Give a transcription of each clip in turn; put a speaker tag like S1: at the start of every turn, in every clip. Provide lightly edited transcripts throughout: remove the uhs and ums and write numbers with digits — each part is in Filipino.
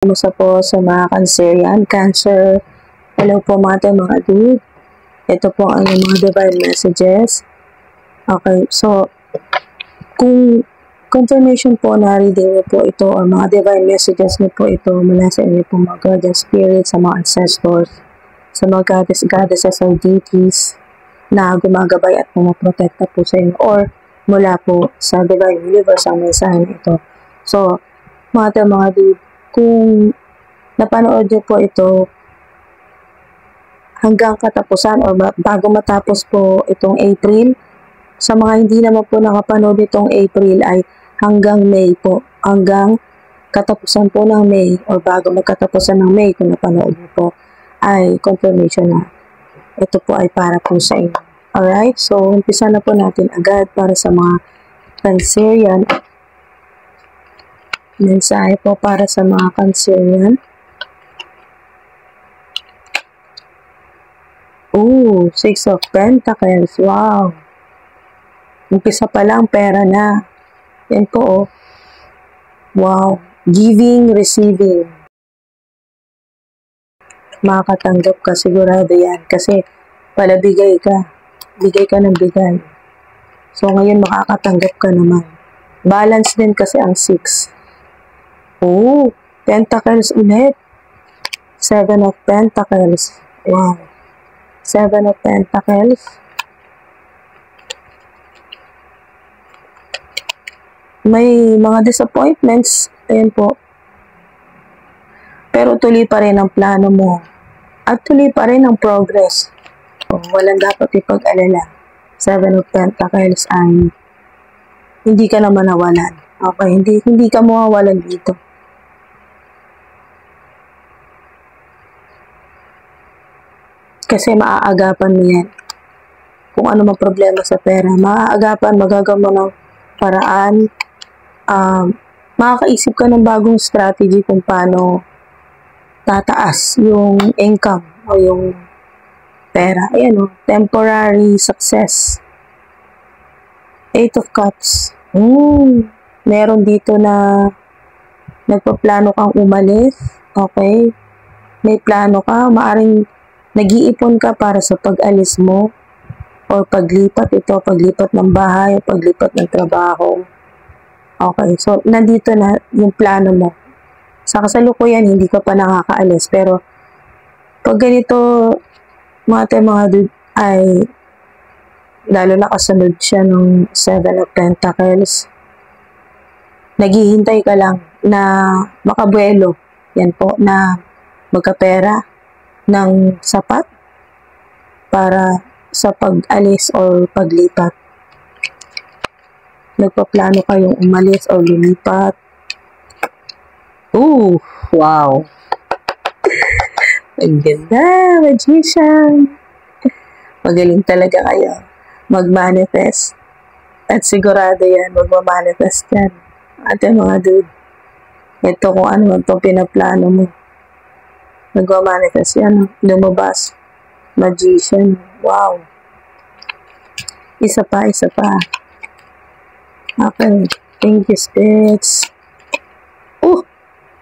S1: Kumusta po sa mga Cancerian? Cancer. Hello po mga dude. Ito po ang mga divine messages. Okay, so kung confirmation po na reading niyo po ito o mga divine messages niyo po ito mula sa inyo po mga guardian spirits, sa mga ancestors, sa mga goddesses or deities na gumagabay at pumaprotekta po sa inyo or mula po sa divine universe ang mensahe na ito. So, mga dude, kung napanood niyo po ito hanggang katapusan o bago matapos po itong April, sa mga hindi naman po nakapanood itong April ay hanggang May po, hanggang katapusan po ng May o bago magkatapusan ng May kung napanood niyo po ay confirmation na ito po ay para po sa inyo. Alright, so umpisa na po natin agad para sa mga Cancerian. Mensahe po para sa mga Cancerian. Oh, 6 of Pentacles. Wow. Umpisa pa lang, pera na. Yan po, oh. Wow. Giving, receiving. Makakatanggap ka, sigurado yan. Kasi, pala bigay ka. Bigay ka ng bigay. So, ngayon makakatanggap ka naman. Balance din kasi ang 6. Oh, Pentacles ulit. 7 of Pentacles. Wow. 7 of Pentacles. May mga disappointments. Ayan po. Pero tuloy pa rin ang plano mo. At tuloy pa rin ang progress. Oh, walang dapat ipag-alala. 7 of Pentacles ay hindi ka naman nawalan. Okay, hindi ka mawawalan dito. Kasi maaagapan mo yan. Kung ano mang problema sa pera, maaagapan, magagawa mo ng paraan. Makakaisip ka ng bagong strategy kung paano tataas yung income o yung pera. Ayan o, temporary success. 8 of Cups. Meron dito na nagpaplano kang umalis. Okay? May plano ka, maaring nag-iipon ka para sa pag-alis mo o paglipat ng bahay, paglipat ng trabaho. Okay, so nandito na yung plano mo. Sa kasalukuyan, hindi ka pa nakakaalis. Pero pag ganito, mga dude, ay lalo na kasunod siya ng 7 of Pentacles. Naghihintay ka lang na makabuelo. Yan po, na magkapera ng sapat para sa pag-alis o paglipat. Nagpaplano kayong umalis o lumipat. Ooh, wow. Ang ganda, magician. Magaling talaga kayo mag-manifest. At sigurado yan, magmamanifest yan. Ate mga dude, ito kung ano man itong pinaplano mo. Nagmamanifest yan, lumabas. Magician. Wow. Isa pa. Okay. Thank you, spirits. Oh,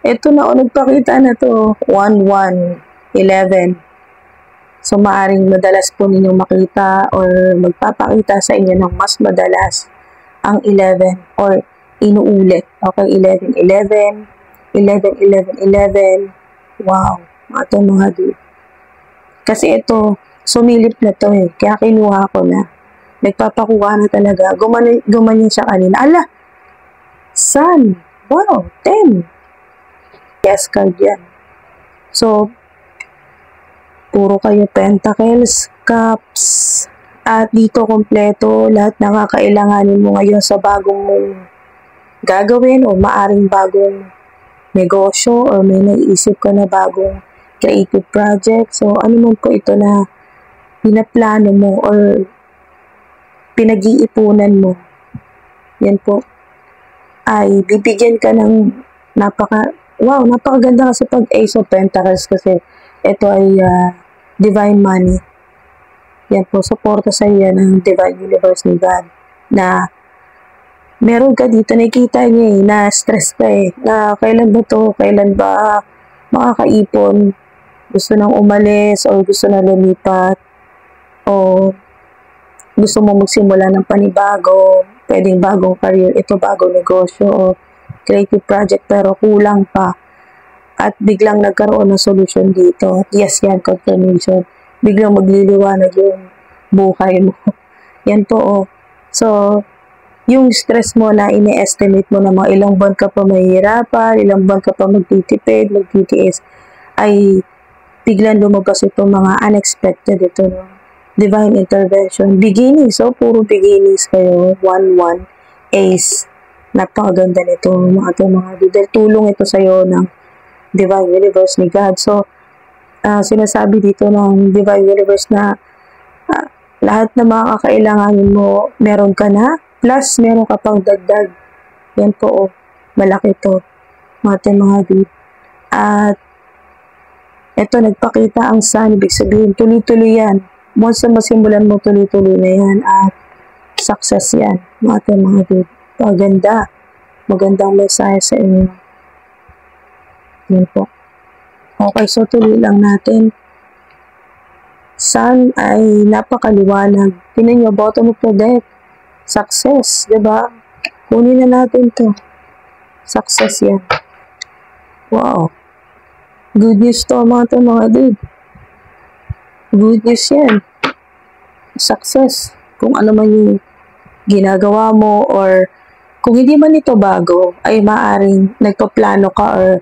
S1: ito na, nagpakita na to. 1-1, 11. So, maaring madalas po ninyong makita or magpapakita sa inyo ng mas madalas ang 11 or inuulit. Okay, 11-11, 11-11-11. Wow. Mga dude. Kasi ito, sumilip na to eh. Kaya kinuha ko na. Nagpapakuha na talaga. Gumanyan siya kanina. Ala! Sun! Wow! 10! Yes, card yan. So, puro kayo Pentacles, Cups, at dito kompleto lahat na kakailanganin mo ngayon sa bagong mong gagawin o maaring bagong negosyo o may naisip ka na bagong creative project. So, ano man po ito na pinaplano mo or pinag-iipunan mo, yan po, ay bibigyan ka ng napakaganda kasi pag Ace of Pentacles kasi ito ay divine money. Yan po, suporta sa iyo ng divine universe ni God na meron ka dito, nakikita niya na stress ka na kailan ba to, kailan ba makakaipon, gusto nang umalis, o gusto na lumipat, o gusto mo magsimula ng panibago, pwedeng bagong career, ito bagong negosyo, o creative project, pero kulang pa. At biglang nagkaroon ng solusyon dito. Yes, yan, confirmation. Biglang magliliwanag yung buhay mo. Yan po, So, yung stress mo na ini-estimate mo na mga ilang buwan ka pa mahihirapan, ilang buwan ka pa magtitipid, magtitiis, ay biglang lumabas itong mga unexpected ito, no? Divine intervention. Beginnings, puro beginnings kayo. 1-1, ace. Napakaganda nito, mga dahil tulong ito sa'yo ng Divine Universe ni God. So, sinasabi dito ng Divine Universe na lahat na mga kakailanganin mo, meron ka na, plus meron ka pang dagdag. Yan po, malaki to, mga dude. At ito, nagpakita ang sun, ibig sabihin, tuloy-tuloy yan. Once na masimulan mo, tuloy-tuloy na yan, at success yan, mga dude. Maganda, magandang mensahe sa inyo. Yan po. Okay, so tuloy lang natin. Sun ay napakaliwanag. Tingnan nyo, bottom of the deck. Success, diba? Kunin na natin to. Success yan. Wow. Good news to, mga dude. Good news yan. Success. Kung ano man yung ginagawa mo, or kung hindi man ito bago, ay maaring nagpaplano ka, or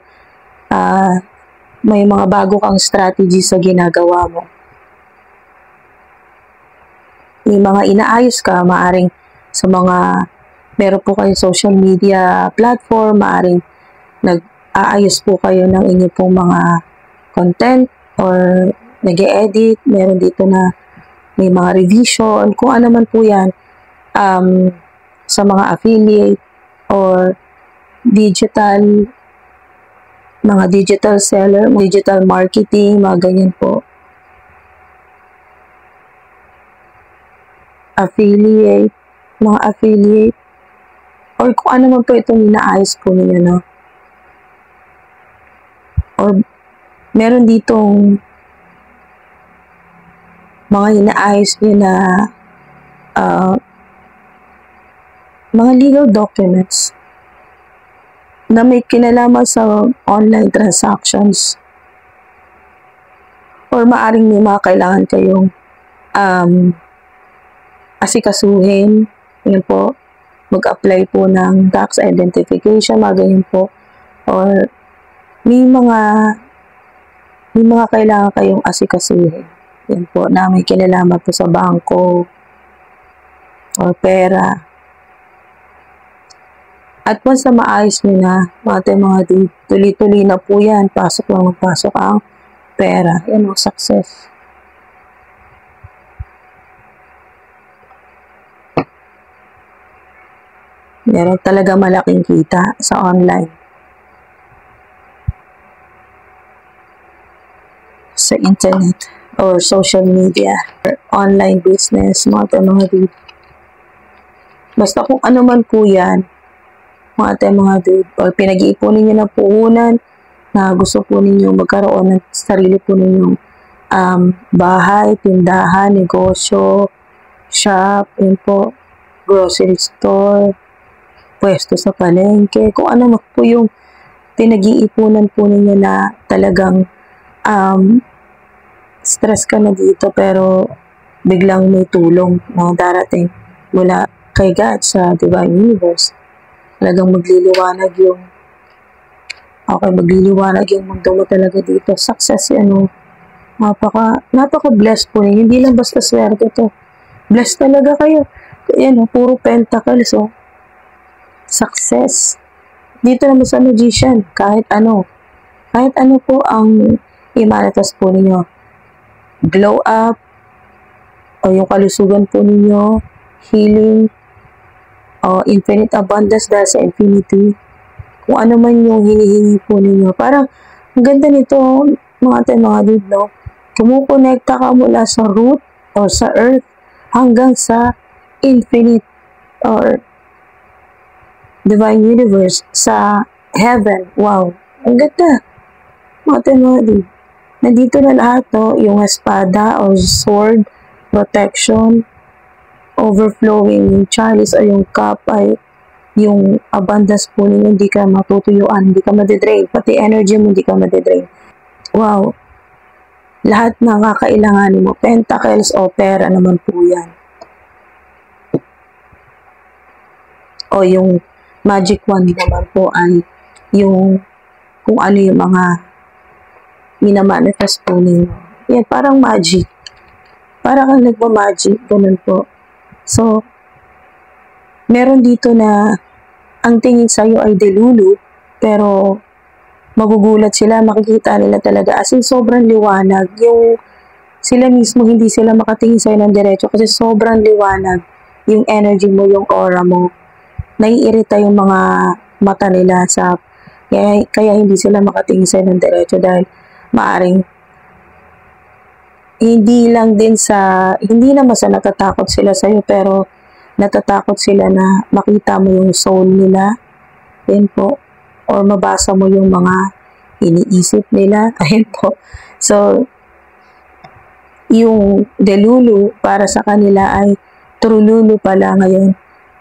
S1: may mga bago kang strategy sa ginagawa mo. May mga inaayos ka, maaring sa mga, meron po kayong social media platform, maaring nag-aayos po kayo ng inyong pong mga content, or nag-e-edit, meron dito na may mga revision, kung ano man po yan, sa mga affiliate, or digital, mga digital seller, digital marketing, mga ganyan po. Affiliate, mga affiliate, or kung ano man po itong inaayos po ninyo, no? Or meron ditong mga inaayos nyo na mga legal documents na may kinalaman sa online transactions, or maaring may mga kailangan kayong asikasuhin. Yan po, mag-apply po ng tax identification, mga ganyan po, or may mga kailangan kayong asikasuhin. Yan po, na may kinalaman po sa bangko or pera. At once na maayos nyo na, mga tuloy-tuloy na po yan, pasok lang magpasok ang pera. Yan ang success. Meron talaga malaking kita sa online. Sa internet, or social media, or online business, mga dude. Basta kung ano man po yan, mga dude, or pinag-iipunin nyo na puhunan na gusto po ninyo magkaroon ng sarili po ninyong bahay, tindahan, negosyo, shop, yun po, grocery store, pwesto sa palengke, kung ano man po yung pinag-iipunan po ninyo na talagang stress ka na dito, pero biglang may tulong na darating mula kay God sa Divine Universe. Talagang magliliwanag yung mundo mo talaga dito. Success yan, napaka-blessed po ninyo. Hindi lang basta swerte to. Blessed talaga kayo. Yan, puro pentacles, Success. Dito naman sa magician, kahit ano po ang imanitas po ninyo. Glow up, o yung kalusugan po ninyo, healing, o infinite abundance dahil sa infinity. Kung ano man yung hinihingi po ninyo. Parang, ang ganda nito, mga dude, no? Kumukonekta ka mula sa root, or sa earth, hanggang sa infinite, or divine universe, sa heaven. Wow, ang ganda. Mga dude. Nandito na lahat, no? Yung espada or sword, protection, overflowing, yung chalice o yung cup ay yung abundance po ninyo, hindi ka matutuyuan, hindi ka madidrain, pati energy mo, hindi ka madidrain. Wow. Lahat ng kakailanganin mo, pentacles o pera naman po yan. O yung magic wand naman po ay yung kung ano yung mga minamanifest po ninyo. Yan, parang magic. Parang kang nagmamagic, ganun po. So, meron dito na ang tingin sa'yo ay delulu, pero magugulat sila, makikita nila talaga. As in, sobrang liwanag. Yung sila mismo, hindi sila makatingin sa'yo ng diretso kasi sobrang liwanag. Yung energy mo, yung aura mo. Naiirita yung mga mata nila sa kaya hindi sila makatingin sa'yo ng diretso dahil maaring hindi lang din sa, hindi naman sa natatakot sila sa'yo, pero natatakot sila na makita mo yung soul nila, yun po, or mabasa mo yung mga iniisip nila, ayun po. So, yung delulu para sa kanila ay trululu pala ngayon.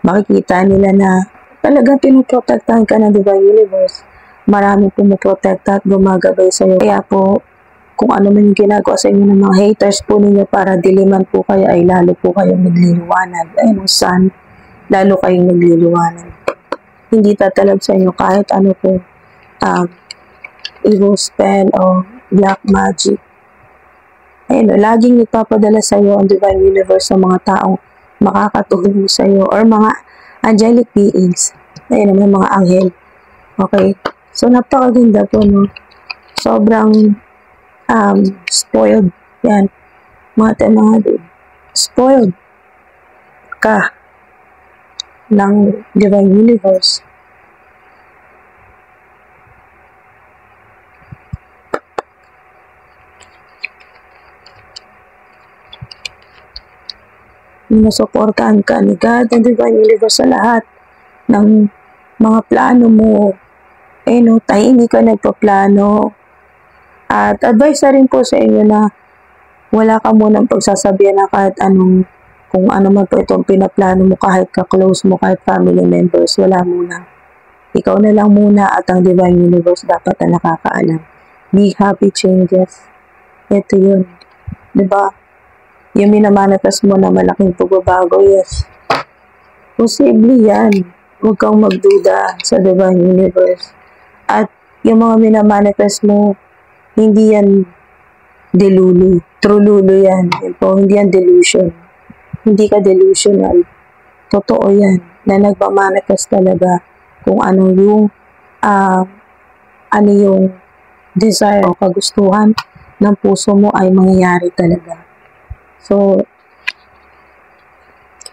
S1: Makikita nila na talagang pinuprotektahan ka ng Divine Universe. Maraming pumuprotekta at gumagabay sa'yo. Kaya po, kung ano man yung ginagawa sa inyo ng mga haters po ninyo para diliman po kayo, ay lalo po kayong magliliwanag. Ayun, sun, lalo kayong magliliwanag. Hindi tatalab sa inyo kahit ano po, evil spell o black magic. Ayun, laging nagpapadala sa iyo ang Divine Universe sa mga taong makakatulong sa iyo or mga angelic beings. Ayun, may mga anghel. Okay? So, napakaganda po, no? Sobrang spoiled. Yan. Mga spoiled ka ng Divine Universe. Sinusuportahan ka ni God and Divine Universe sa lahat ng mga plano mo. No, tahimik ka nagpaplano. At advice na rin po sa inyo na wala ka munang pagsasabihan na kahit anong, kung ano man po itong pinaplano mo, kahit ka-close mo, kahit family members, wala muna. Ikaw na lang muna at ang Divine Universe dapat na nakakaalam. Big happy changes. Ito yun. Diba? Yung minamanifest mo na malaking pagbabago, yes. Posible yan. Huwag kang magduda sa Divine Universe. At yung mga minamanifest mo, hindi yan delulu. Trululu yan. Hindi yan delusion. Hindi ka delusional. Totoo yan. Na nagmamanifest talaga kung ano yung desire o kagustuhan ng puso mo ay mangyayari talaga. So,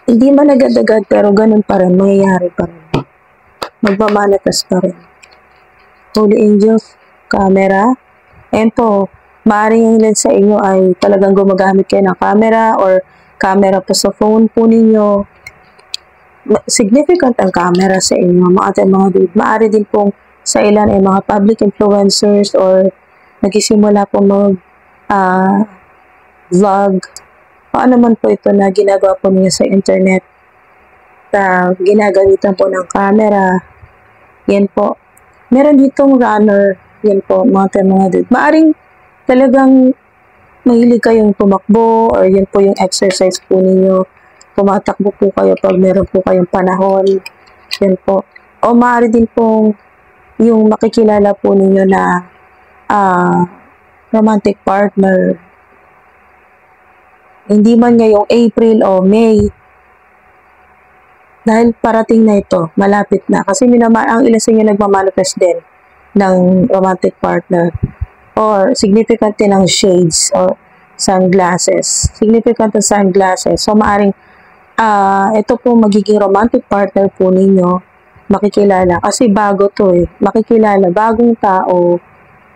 S1: hindi man agad-agad pero ganun pa rin, mangyayari pa rin. Magmamanifest pa rin. Holy Angels, camera. And po, maaaring yung lens sa inyo ay talagang gumagamit kayo ng camera or camera pa sa phone po ninyo. Significant ang camera sa inyo, mga dude. Maaari din pong sa ilan ay mga public influencers or nagsisimula po vlog. Paano man po ito na ginagawa po niya sa internet na ginagamitan po ng camera. Yan po. Meron ditong runner. Yan po, mga dude. Maaring talagang mahilig kayong tumakbo or yan po yung exercise po ninyo. Tumatakbo po kayo pag meron po kayong panahon. Yan po. O maaari din pong yung makikilala po ninyo na romantic partner. Hindi man ngayong April o May. Dahil parating na ito, malapit na. Kasi ang ilan sa inyo nagmamanifest din ng romantic partner. Or significant din ng shades or sunglasses. Significant ng sunglasses. So, maaring ito po magiging romantic partner po ninyo, makikilala. Kasi bago to makikilala. Bagong tao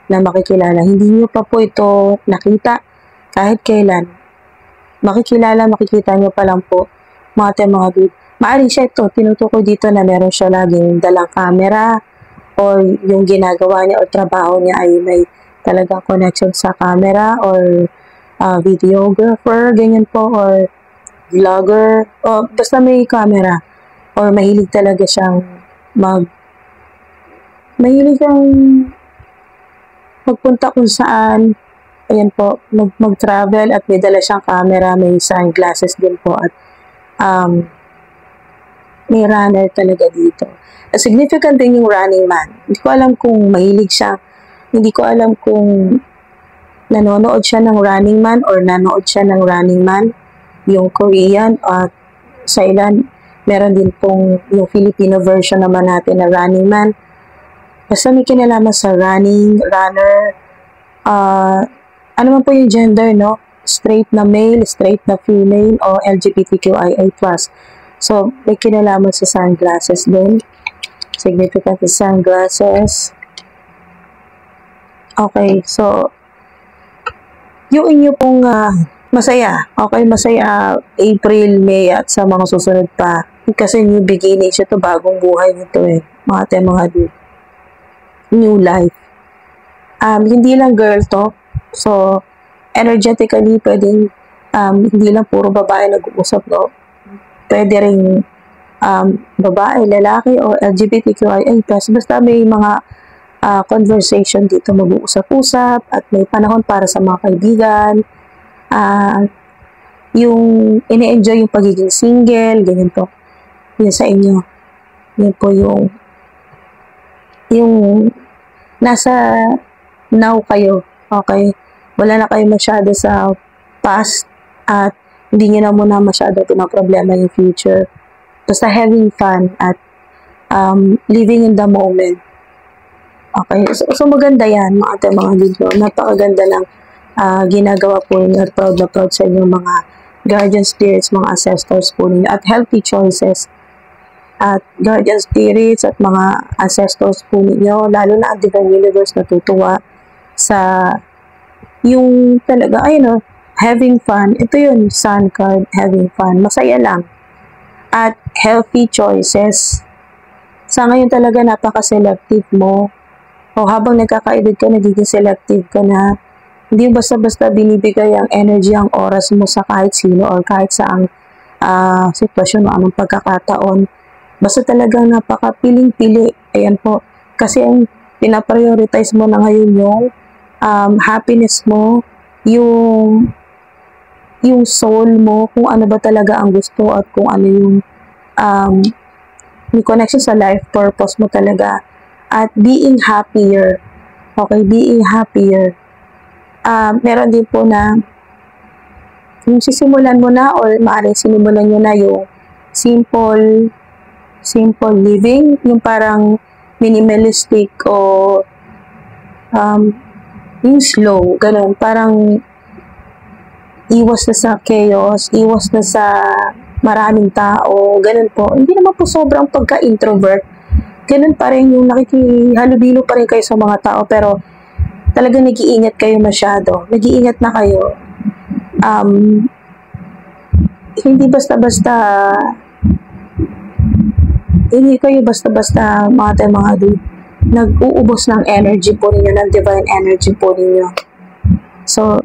S1: na makikilala. Hindi nyo pa po ito nakita kahit kailan. Makikilala, makikita nyo pa lang po mga dude. Maaaring siya ito, tinutukoy dito na meron siya laging dalang camera or yung ginagawa niya o trabaho niya ay may talagang connection sa camera or videographer, ganyan po, or vlogger, o basta may camera or mahilig talaga siyang mahilig siyang magpunta kung saan, ayan po, mag-travel at may dala siyang camera, may sunglasses din po at may runner talaga dito. Significant din yung running man. Hindi ko alam kung mahilig siya. Hindi ko alam kung nanonood siya ng Running Man or nanood siya ng Running Man, yung Korean, at sa ilan, meron din pong yung Filipino version naman natin na Running Man. Basta may kinalaman sa running, runner, ano man po yung gender, no? Straight na male, straight na female, o LGBTQIA+. So, may kinalaman sa sunglasses din. Significant sa sunglasses. Okay, so, yung inyo pong masaya. Okay, masaya April, May at sa mga susunod pa. Kasi new beginnings ito, bagong buhay nito eh. Mga new life. Hindi lang girl to. So, energetically, pwedeng hindi lang puro babae nag-uusap, no? Pwede rin babae, lalaki, o LGBTQIA+. Basta may mga conversation dito, mag-uusap-usap at may panahon para sa mga kaibigan, yung ine-enjoy yung pagiging single, ganyan po. Yan sa inyo. Yan po yung nasa now kayo, okay? Wala na kayo masyado sa past at hindi nyo na muna masyado pinaproblema yung future. Basta having fun at living in the moment. Okay, so maganda yan, mga libro. Napakaganda ng ginagawa po ninyo at proud na proud sa inyong mga guardian spirits, mga ancestors po ninyo, at healthy choices at guardian spirits at mga ancestors po ninyo, lalo na ang Divine Universe natutuwa sa yung talaga, ayun, having fun. Ito yun, Sun card, having fun. Masaya lang. At healthy choices. Sa ngayon talaga napaka-selective mo. O habang nagkakaedad ka, nagiging selective ka na. Hindi basta-basta binibigay ang energy, ang oras mo sa kahit sino or kahit saang sitwasyon o anong pagkakataon. Basta talagang napaka-piling-pili. Ayan po. Kasi ang pinaprioritize mo na ngayon yung happiness mo, yung soul mo, kung ano ba talaga ang gusto at kung ano yung connection sa life purpose mo talaga. At being happier. Okay, being happier. Meron din po na yung sisimulan mo na or maaaring sinimulan nyo na yung simple living, yung parang minimalistic o yung slow, ganun, parang iwas na sa chaos, iwas na sa maraming tao, ganun po. Hindi naman po sobrang pagka-introvert, ganun pa rin yung nakikihalubilo pa rin kayo sa mga tao, pero talagang nag-iingat kayo masyado, nag-iingat na kayo. Hindi basta-basta hindi kayo basta-basta mga nag-uubos ng energy po ninyo, ng divine energy po ninyo. So,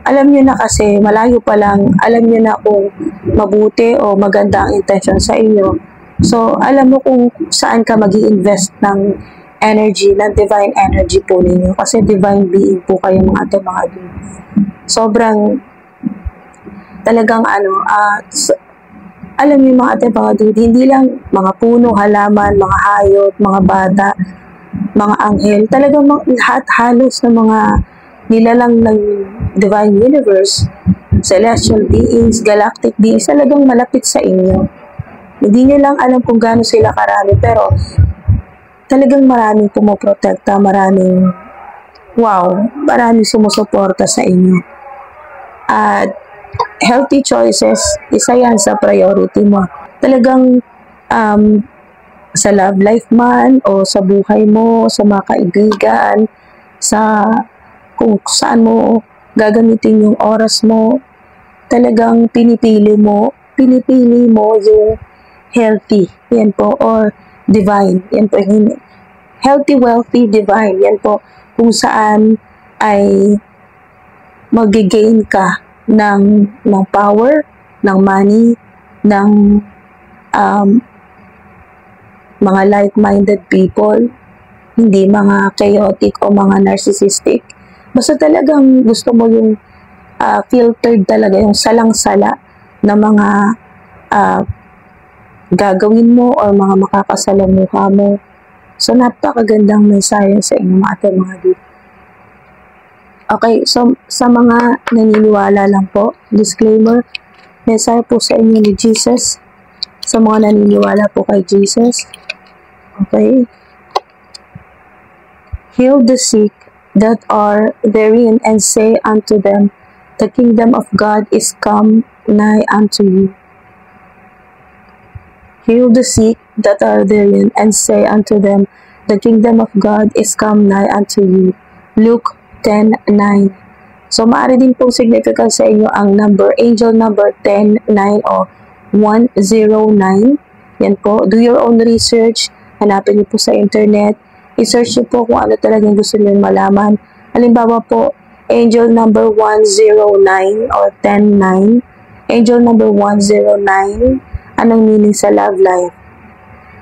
S1: alam nyo na kasi, malayo pa lang, alam nyo na kung mabuti o maganda ang intention sa inyo. So, alam mo kung saan ka mag-i-invest ng energy, ng divine energy po ninyo. Kasi divine being po kayo mga sobrang talagang alam niyo mga hindi lang mga puno, halaman, mga hayop, mga bata, mga anghel, talagang lahat halos ng mga nilalang ng Divine Universe, celestial beings, galactic beings, talagang malapit sa inyo. Hindi niyo lang alam kung gaano sila karami, pero talagang maraming pumoprotekta, maraming sumusuporta sa inyo. At healthy choices, isa yan sa priority mo. Talagang sa love life man o sa buhay mo, sa mga kaibigan, sa kung saan mo gagamitin yung oras mo, talagang pinipili mo yung healthy. Yan po. Or divine. Yan po. Healthy, wealthy, divine. Yan po. Kung saan ay mag-gain ka ng power, ng money, ng mga like-minded people, hindi mga chaotic o mga narcissistic. Basta talagang gusto mo yung filtered talaga, yung salang-sala na mga gagawin mo o mga makakasalamuha mo. So, napakagandang mensahe sa inyo mga dude. Okay, so sa mga naniniwala lang po, disclaimer, mensahe po sa inyo ni Jesus, sa mga naniniwala po kay Jesus. Okay? Heal the sick that are therein, and say unto them, the kingdom of God is come nigh unto you. Heal the sick that are therein, and say unto them, the kingdom of God is come nigh unto you. Luke 10:9. So, maaari din pong significant sa inyo ang angel number 10, 9 o 109. Yan po. Do your own research. Hanapin niyo po sa internet. I-search niyo po kung ano talagang gusto niyo malaman. Halimbawa po, angel number 109 or 10-9. Angel number 109. Anong meaning sa love life?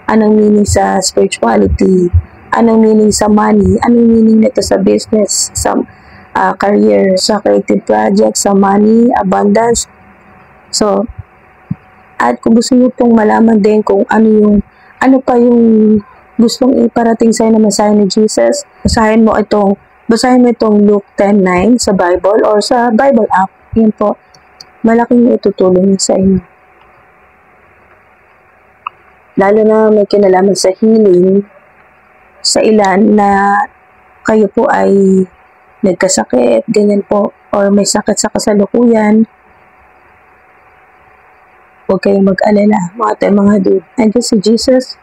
S1: Anong meaning sa spirituality? Anong meaning sa money? Anong meaning nito sa business, sa career, sa creative project, sa money, abundance? So, at kung gusto niyo pong malaman din kung ano pa yung gustong iparating sa inyo na mensahe ni Jesus, basahin mo itong Luke 10:9 sa Bible or sa Bible app. Yan po. Malaking itutulong sa inyo. Lalo na may kinalaman sa healing, sa ilan na kayo po ay nagkasakit, ganyan po, or may sakit sa kasalukuyan, huwag kayong mag-alala, mga dude. Andiyan si Jesus,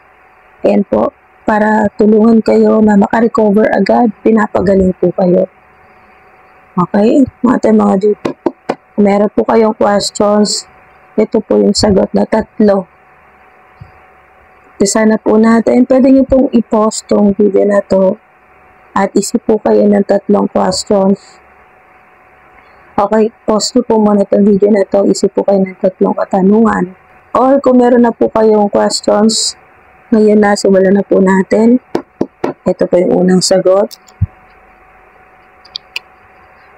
S1: ayan po, para tulungan kayo na makarecover agad, pinapagaling po kayo. Okay, mga dude. Kung meron po kayong questions, ito po yung sagot na 3. Sana po natin, pwede nyo pong i-post tong video na to at isip po kayo ng 3 questions. Okay, post nyo po muna itong video na to, isip po kayo ng 3 katanungan. Or kung meron na po kayong questions, ngayon na, simulan na po natin. Ito po yung unang sagot.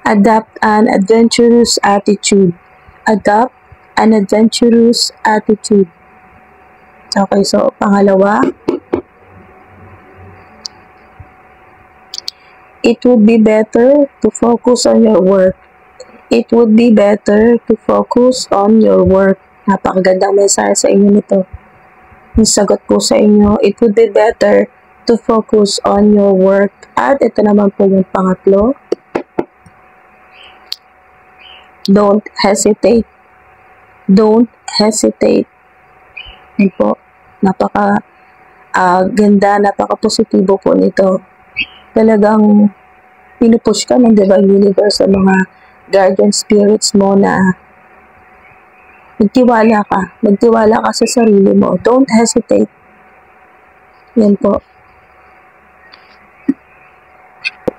S1: Adopt an adventurous attitude. Adopt an adventurous attitude. Okay, so pangalawa, it would be better to focus on your work. It would be better to focus on your work. Napakagandang mensahe sa inyo nito. Yung sagot po sa inyo, it would be better to focus on your work. At ito naman po yung pangatlo, don't hesitate. Don't hesitate. Yan po. Ganda, napaka-positibo po nito. Talagang pinupush ka ng Divine Universe sa mga guardian spirits mo na magtiwala ka sa sarili mo. Don't hesitate. Yan po.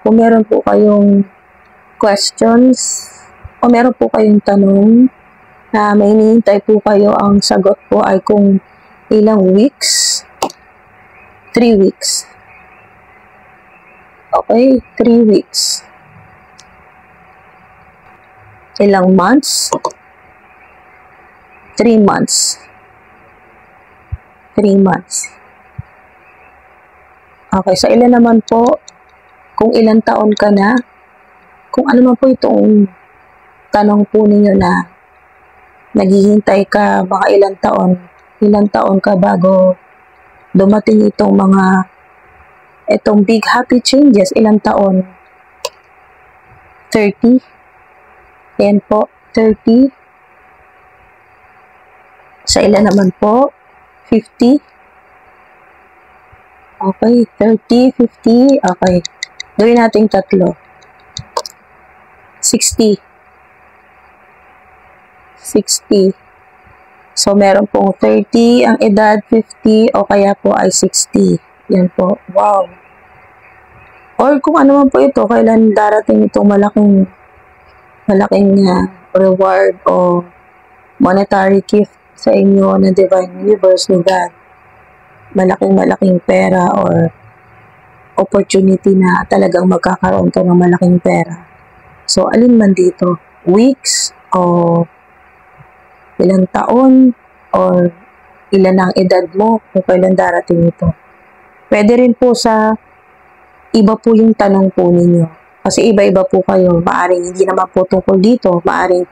S1: Kung meron po kayong questions o meron po kayong tanong na may hinihintay po kayo, ang sagot po ay kung ilang weeks. 3 weeks. Okay, 3 weeks. Ilang months? 3 months. 3 months. Okay, sa ilan naman po, kung ilang taon ka na, kung ano man po itong tanong po ninyo na naghihintay ka mga ilang taon ka bago dumating itong big happy changes, ilang taon? 30. Ayan po, 30. Sa ilan naman po? 50. Okay, 30, 50. Okay. Gawin natin 3. 60. 60. So, meron pong 30 ang edad, 50 o kaya po ay 60. Yan po. Wow. Or kung ano man po ito, kailan darating itong malaking reward o monetary gift sa inyo ng Divine Universe ni God. Malaking pera or opportunity na talagang magkakaroon ka ng malaking pera. So, alin man dito, weeks o ilang taon or ilan ang edad mo kung kailan darating ito. Pwede rin po sa iba po yung tanong po ninyo. Kasi iba-iba po kayo. Maaring hindi naman po tungkol dito. Maaring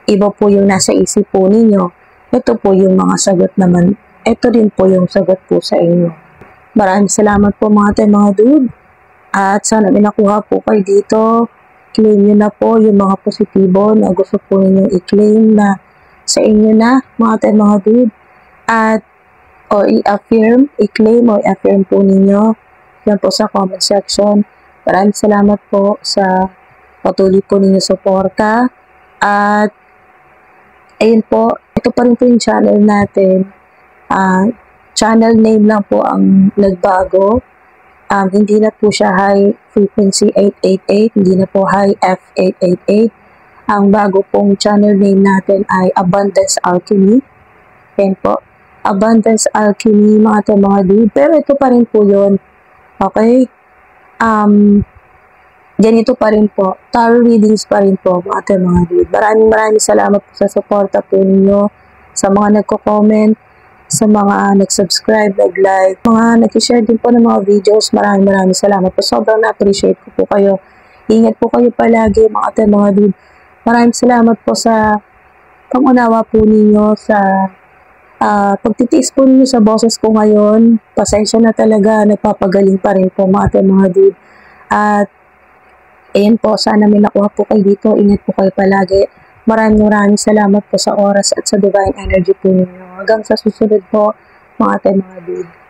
S1: iba po yung nasa isip po ninyo. Ito po yung mga sagot naman. Ito rin po yung sagot po sa inyo. Maraming salamat po mga dude. At sana may nakuha po kayo dito. Claim nyo na po yung mga positibo na gusto po ninyong i-claim na sa inyo na mga dude. At o i-affirm, i-claim o i-affirm po ninyo. Yan po sa comment section. Maraming salamat po sa patuloy po ninyo suporta. At ayun po, ito pa rin po yung channel natin. Channel name lang po ang nagbago. Hindi na po siya High Frequency 888, hindi na po High F888. Ang bago pong channel name natin ay Abundance Alchemy. Yan po, Abundance Alchemy mga dude. Pero ito pa rin po yun. Okay? Ganito pa rin po. Tarot readings pa rin po mga dude. Maraming salamat po sa suporta po ninyo, sa mga nagko-comment, sa mga nag-subscribe, nag-like, mga nag-share din po ng mga videos. Maraming salamat po. Sobrang na-appreciate ko po kayo. Ingat po kayo palagi mga dude. Maraming salamat po sa pangunawa po ninyo, sa pagtitiis po ninyo sa boses ko ngayon. Pasensya na talaga, nagpapagaling pa rin po mga dude. At ayun po, sana may nakuha po kayo dito. Ingat po kayo palagi. Maraming salamat po sa oras at sa divine energy po ninyo. Hanggang sa susunod po, mga dude.